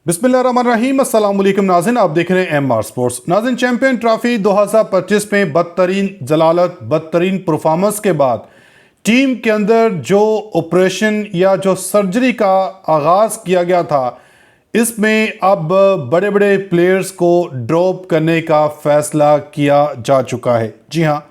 बिस्मिल्लाहिर्रहमानिर्रहीम। अस्सलाम वालेकुम नाज़रीन, आप देख रहे हैं एमआर स्पोर्ट्स। नाज़रीन, चैंपियन ट्रॉफी 2025 में बदतरीन जलालत, बदतरीन परफॉर्मेंस के बाद टीम के अंदर जो ऑपरेशन या जो सर्जरी का आगाज़ किया गया था, इसमें अब बड़े बड़े प्लेयर्स को ड्रॉप करने का फ़ैसला किया जा चुका है। जी हाँ,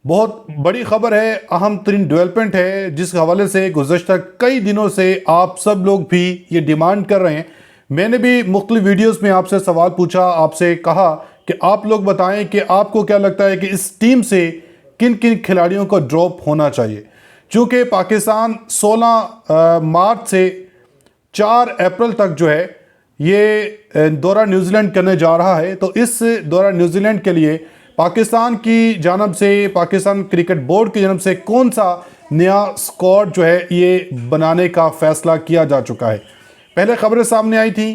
बहुत बड़ी खबर है, अहम तरीन डेवलपमेंट है, जिस हवाले से गुज़श्ता कई दिनों से आप सब लोग भी ये डिमांड कर रहे हैं। मैंने भी मुख्तलिफ वीडियोस में आपसे सवाल पूछा, आपसे कहा कि आप लोग बताएं कि आपको क्या लगता है कि इस टीम से किन किन खिलाड़ियों को ड्रॉप होना चाहिए। चूँकि पाकिस्तान 16 मार्च से 4 अप्रैल तक जो है ये दौरा न्यूजीलैंड करने जा रहा है, तो इस दौरा न्यूजीलैंड के लिए पाकिस्तान की जानब से, पाकिस्तान क्रिकेट बोर्ड की जानब से कौन सा नया स्क्वाड जो है ये बनाने का फ़ैसला किया जा चुका है। पहले खबरें सामने आई थी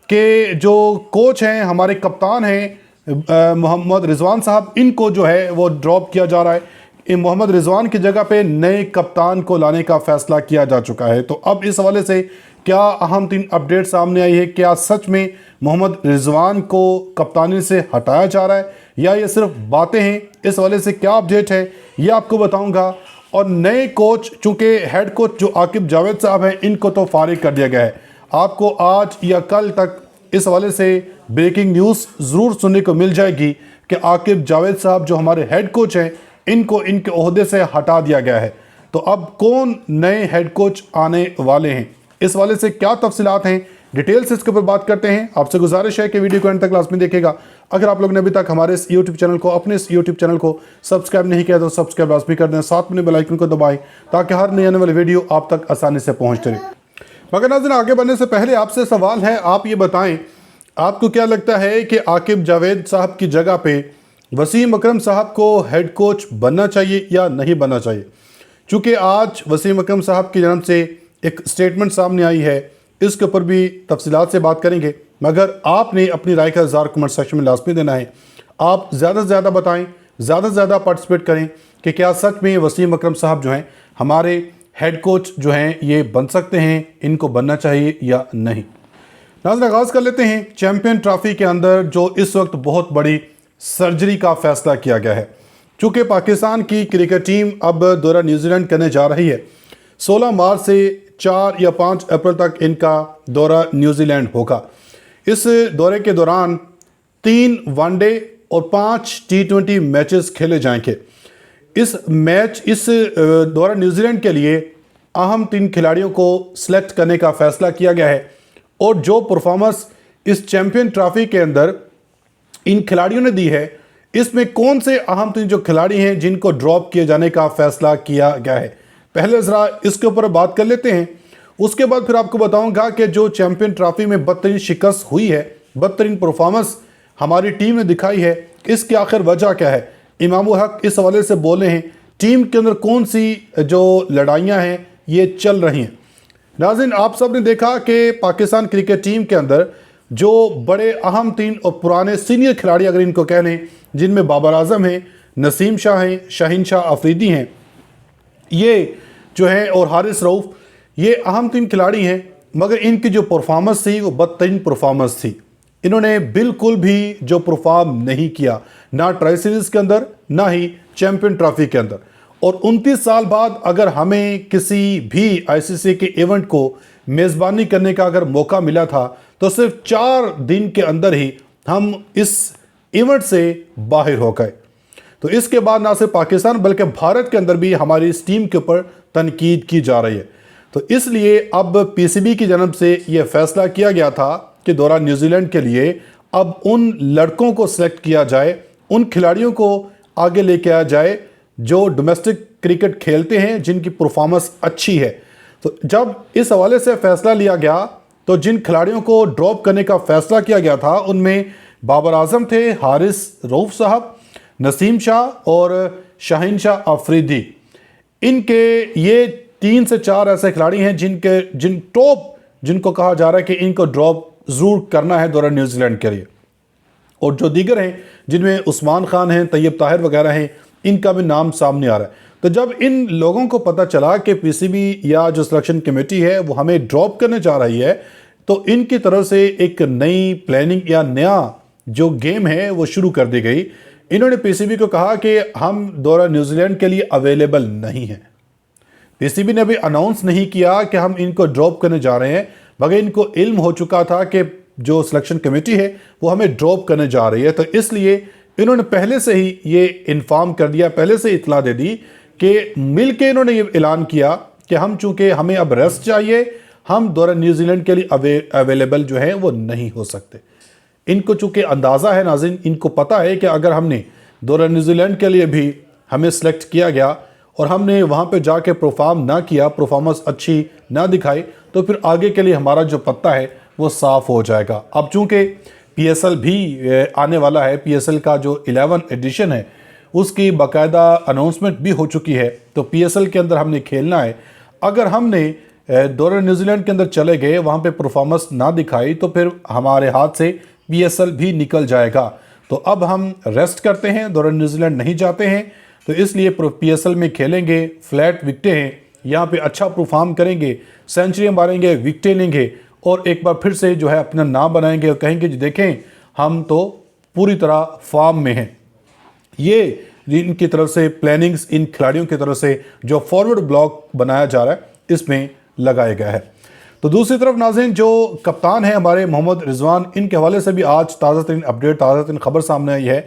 कि जो कोच हैं, हमारे कप्तान हैं मोहम्मद रिजवान साहब, इनको जो है वो ड्रॉप किया जा रहा है। मोहम्मद रिजवान की जगह पे नए कप्तान को लाने का फ़ैसला किया जा चुका है। तो अब इस हवाले से क्या अहम 3 अपडेट सामने आई है। क्या सच में मोहम्मद रिजवान को कप्तानी से हटाया जा रहा है या ये सिर्फ बातें हैं? इस हवाले से क्या अपडेट है ये आपको बताऊंगा। और नए कोच, चूँकि हेड कोच जो आकिब जावेद साहब हैं, इनको तो फारिग कर दिया गया है। आपको आज या कल तक इस हवाले से ब्रेकिंग न्यूज़ ज़रूर सुनने को मिल जाएगी कि आकिब जावेद साहब जो हमारे हेड कोच हैं, इनको इनके ओहदे से हटा दिया गया है। तो अब कौन नए हेड कोच आने वाले हैं, इस वाले से क्या तफसीलात हैं, डिटेल से इसके ऊपर बात करते हैं। आपसे गुजारिश है कि वीडियो को अंत तक लाजमी देखिएगा। अगर आप लोग ने अभी तक हमारे इस यूट्यूब चैनल को, अपने इस यूट्यूब चैनल को सब्सक्राइब नहीं किया तो सब्सक्राइब लाजमी कर दें, साथ में बेल आइकन को दबाएं ताकि हर नई आने वाली वीडियो आप तक आसानी से पहुँचते रहे। मगर नाज़रीन, आगे बढ़ने से पहले आपसे सवाल है, आप ये बताएं आपको क्या लगता है कि आकिब जावेद साहब की जगह पे वसीम अकरम साहब को हेड कोच बनना चाहिए या नहीं बनना चाहिए। चूँकि आज वसीम अकरम साहब की जानब से एक स्टेटमेंट सामने आई है, इसके ऊपर भी तफसीलात से बात करेंगे। मगर आपने अपनी राय का इज़हार कमेंट सेक्शन में लाजमी देना है। आप ज़्यादा से ज़्यादा बताएं, ज़्यादा से ज़्यादा पार्टिसिपेट करें कि क्या सच में वसीम अकरम साहब जो हैं हमारे हेड कोच जो हैं ये बन सकते हैं, इनको बनना चाहिए या नहीं। नाज़रीन, आगाज़ कर लेते हैं चैम्पियन ट्रॉफी के अंदर जो इस वक्त बहुत बड़ी सर्जरी का फ़ैसला किया गया है। चूँकि पाकिस्तान की क्रिकेट टीम अब दौरा न्यूजीलैंड करने जा रही है। 16 मार्च से 4 या 5 अप्रैल तक इनका दौरा न्यूजीलैंड होगा। इस दौरे के दौरान 3 वनडे और 5 T20 मैचेस खेले जाएंगे। इस दौरा न्यूजीलैंड के लिए अहम 3 खिलाड़ियों को सिलेक्ट करने का फ़ैसला किया गया है। और जो परफॉर्मेंस इस चैम्पियन ट्रॉफी के अंदर इन खिलाड़ियों ने दी है, इसमें कौन से अहम 3 जो खिलाड़ी हैं जिनको ड्रॉप किए जाने का फ़ैसला किया गया है, पहले ज़रा इसके ऊपर बात कर लेते हैं। उसके बाद फिर आपको बताऊंगा कि जो चैम्पियन ट्रॉफी में बदतरीन शिकस्त हुई है, बदतरीन परफॉर्मेंस हमारी टीम ने दिखाई है, इसकी आखिर वजह क्या है। इमाम उल हक इस हवाले से बोले हैं, टीम के अंदर कौन सी जो लड़ाइयाँ हैं ये चल रही हैं। नाज़रीन, आप सब ने देखा कि पाकिस्तान क्रिकेट टीम के अंदर जो बड़े अहम 3 और पुराने सीनियर खिलाड़ी अगर इनको कह लें, जिनमें बाबर आजम हैं, नसीम शाह हैं, शाहीन शाह अफरीदी हैं, ये जो हैं, और हारिस रऊफ़, ये अहम 3 खिलाड़ी हैं। मगर इनकी जो परफॉर्मेंस थी वो बदतरीन परफॉर्मेंस थी। इन्होंने बिल्कुल भी जो परफॉर्म नहीं किया, ना ट्राई सीरीज़ के अंदर ना ही चैम्पियन ट्रॉफी के अंदर। और 29 साल बाद अगर हमें किसी भी आईसीसी के इवेंट को मेज़बानी करने का अगर मौका मिला था, तो सिर्फ 4 दिन के अंदर ही हम इस इवेंट से बाहर हो गए। तो इसके बाद ना सिर्फ पाकिस्तान बल्कि भारत के अंदर भी हमारी इस टीम के ऊपर तनकीद की जा रही है। तो इसलिए अब पीसीबी की जानब से यह फैसला किया गया था कि दौरा न्यूजीलैंड के लिए अब उन लड़कों को सिलेक्ट किया जाए, उन खिलाड़ियों को आगे लेके आया जाए जो डोमेस्टिक क्रिकेट खेलते हैं, जिनकी परफॉर्मेंस अच्छी है। तो जब इस हवाले से फ़ैसला लिया गया, तो जिन खिलाड़ियों को ड्रॉप करने का फ़ैसला किया गया था उनमें बाबर आजम थे, हारिस रऊफ़ साहब, नसीम शाह और शाहीन शाह अफरीदी। इनके ये 3 से 4 ऐसे खिलाड़ी हैं जिनको कहा जा रहा है कि इनको ड्रॉप ज़रूर करना है दौरा न्यूजीलैंड के लिए। और जो दीगर हैं, जिनमें उस्मान खान हैं, तैयब ताहिर वगैरह हैं, इनका भी नाम सामने आ रहा है। तो जब इन लोगों को पता चला कि पीसीबी या जो सिलेक्शन कमेटी है वो हमें ड्रॉप करने जा रही है, तो इनकी तरफ से एक नई प्लानिंग या नया जो गेम है वो शुरू कर दी गई। इन्होंने पीसीबी को कहा कि हम दौरा न्यूजीलैंड के लिए अवेलेबल नहीं हैं। पीसीबी ने अभी अनाउंस नहीं किया कि हम इनको ड्रॉप करने जा रहे हैं, मगर इनको इल्म हो चुका था कि जो सिलेक्शन कमेटी है वो हमें ड्रॉप करने जा रही है। तो इसलिए इन्होंने पहले से ही ये इन्फॉर्म कर दिया, पहले से इतला दे दी कि मिल के इन्होंने ये ऐलान किया कि हम चूंकि हमें अब रेस्ट चाहिए, हम दौरा न्यूजीलैंड के लिए अवेलेबल जो है वो नहीं हो सकते। इनको चूंकि अंदाज़ा है नाज़रीन, इनको पता है कि अगर हमने दौरा न्यूजीलैंड के लिए भी हमें सेलेक्ट किया गया और हमने वहाँ पे जाके परफॉर्म ना किया, परफॉर्मेंस अच्छी ना दिखाई, तो फिर आगे के लिए हमारा जो पत्ता है वो साफ़ हो जाएगा। अब चूँकि पीएसएल भी आने वाला है, पीएसएल का जो 11 एडिशन है उसकी बाकायदा अनाउंसमेंट भी हो चुकी है। तो पीएसएल के अंदर हमने खेलना है। अगर हमने दौरा न्यूजीलैंड के अंदर चले गए, वहाँ पे परफॉर्मेंस ना दिखाई, तो फिर हमारे हाथ से पीएसएल भी निकल जाएगा। तो अब हम रेस्ट करते हैं, दौरा न्यूजीलैंड नहीं जाते हैं, तो इसलिए पीएसएल में खेलेंगे। फ्लैट विकेटें हैं, यहाँ पे अच्छा परफॉर्म करेंगे, सेंचुरियाँ मारेंगे, विकेटें लेंगे और एक बार फिर से जो है अपना नाम बनाएंगे और कहेंगे जी देखें हम तो पूरी तरह फॉर्म में हैं। ये इनकी तरफ से प्लानिंग्स, इन खिलाड़ियों की तरफ से जो फॉरवर्ड ब्लॉक बनाया जा रहा है इसमें लगाया गया है। तो दूसरी तरफ नाज़रीन, जो कप्तान है हमारे मोहम्मद रिजवान, इनके हवाले से भी आज ताज़ा तरीन अपडेट, ताज़ा तरीन खबर सामने आई है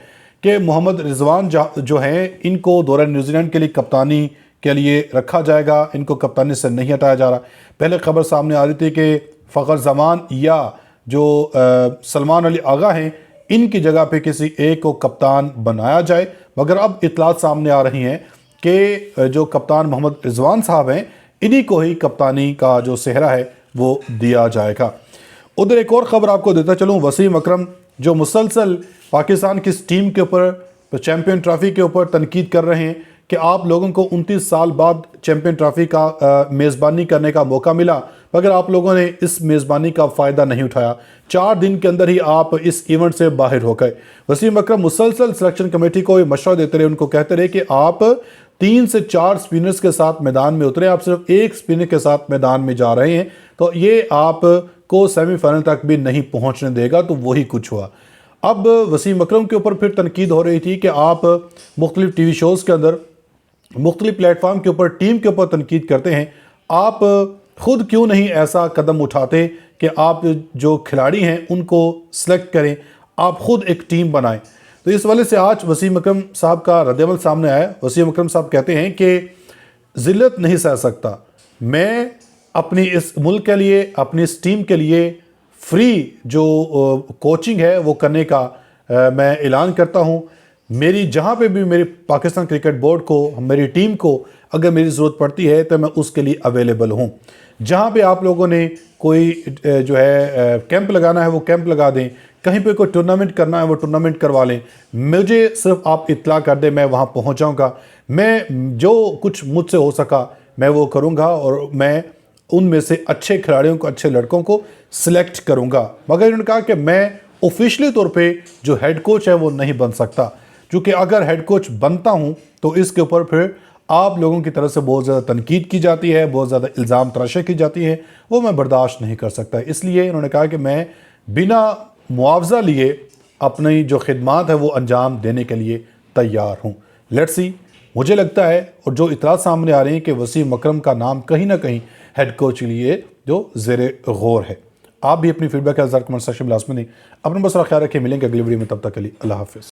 कि मोहम्मद रिजवान जो हैं इनको दौरा न्यूजीलैंड के लिए कप्तानी के लिए रखा जाएगा, इनको कप्तानी से नहीं हटाया जा रहा। पहले खबर सामने आ रही थी कि फ़खर जमान या जो सलमान अली आगा हैं इनकी जगह पे किसी एक को कप्तान बनाया जाए, मगर अब इतलात सामने आ रही हैं कि जो कप्तान मोहम्मद रिजवान साहब हैं इन्हीं को ही कप्तानी का जो सेहरा है वो दिया जाएगा। उधर एक और ख़बर आपको देता चलूँ, वसीम अकरम जो मुसलसल पाकिस्तान की इस टीम के ऊपर, चैम्पियन ट्रॉफ़ी के ऊपर तनकीद कर रहे हैं कि आप लोगों को 29 साल बाद चैम्पियन ट्रॉफ़ी का मेज़बानी करने का मौका मिला, मगर आप लोगों ने इस मेज़बानी का फ़ायदा नहीं उठाया। 4 दिन के अंदर ही आप इस इवेंट से बाहर हो गए। वसीम अकरम मुसलसल सिलेक्शन कमेटी को ये मशवरा देते रहे, उनको कहते रहे कि आप 3 से 4 स्पिनर्स के साथ मैदान में उतरे, आप सिर्फ एक स्पिनर के साथ मैदान में जा रहे हैं, तो ये आपको सेमीफाइनल तक भी नहीं पहुँचने देगा। तो वही कुछ हुआ। अब वसीम अकरम के ऊपर फिर तनकीद हो रही थी कि आप मुख्तलिफ टीवी शोज़ के अंदर, मुख्तलिफ प्लेटफॉर्म के ऊपर टीम के ऊपर तनकीद करते हैं, आप खुद क्यों नहीं ऐसा कदम उठाते कि आप जो खिलाड़ी हैं उनको सेलेक्ट करें, आप खुद एक टीम बनाएं। तो इस वजह से आज वसीम अकरम साहब का रद्द-ए-अमल सामने आया। वसीम अकरम साहब कहते हैं कि ज़िल्लत नहीं सह सकता, मैं अपनी इस मुल्क के लिए, अपनी इस टीम के लिए फ्री जो कोचिंग है वो करने का मैं ऐलान करता हूँ। मेरी जहाँ पे भी मेरी पाकिस्तान क्रिकेट बोर्ड को, मेरी टीम को अगर मेरी ज़रूरत पड़ती है तो मैं उसके लिए अवेलेबल हूँ। जहाँ पे आप लोगों ने कोई जो है कैंप लगाना है वो कैंप लगा दें, कहीं पे कोई टूर्नामेंट करना है वो टूर्नामेंट करवा लें, मुझे सिर्फ आप इत्तला कर दें, मैं वहाँ पहुँच जाऊँगा। मैं जो कुछ मुझसे हो सका मैं वो करूँगा और मैं उनमें से अच्छे खिलाड़ियों को, अच्छे लड़कों को सिलेक्ट करूँगा। मगर इन्होंने कहा कि मैं ऑफिशियली तौर पे जो हेड कोच है वो नहीं बन सकता, क्योंकि अगर हेड कोच बनता हूँ तो इसके ऊपर फिर आप लोगों की तरफ से बहुत ज़्यादा तनकीद की जाती है, बहुत ज़्यादा इल्ज़ाम तराशे की जाती है, वो मैं बर्दाश्त नहीं कर सकता। इसलिए इन्होंने कहा कि मैं बिना मुआवजा लिए अपनी जो खिदमात है वो अंजाम देने के लिए तैयार हूँ। लेट्स सी, मुझे लगता है और जो इतराज़ सामने आ रहे हैं कि वसीम अकरम का नाम कहीं ना कहीं हेड कोच के लिए जो ज़ेरे गौर है। आप भी अपनी फीडबैक का कमेंट सेक्शन में लाज़मी नहीं। अपना बस ख्याल रखें, मिलेंगे अगली वीडियो में, तब तक के लिए अल्लाह हाफ़िज़।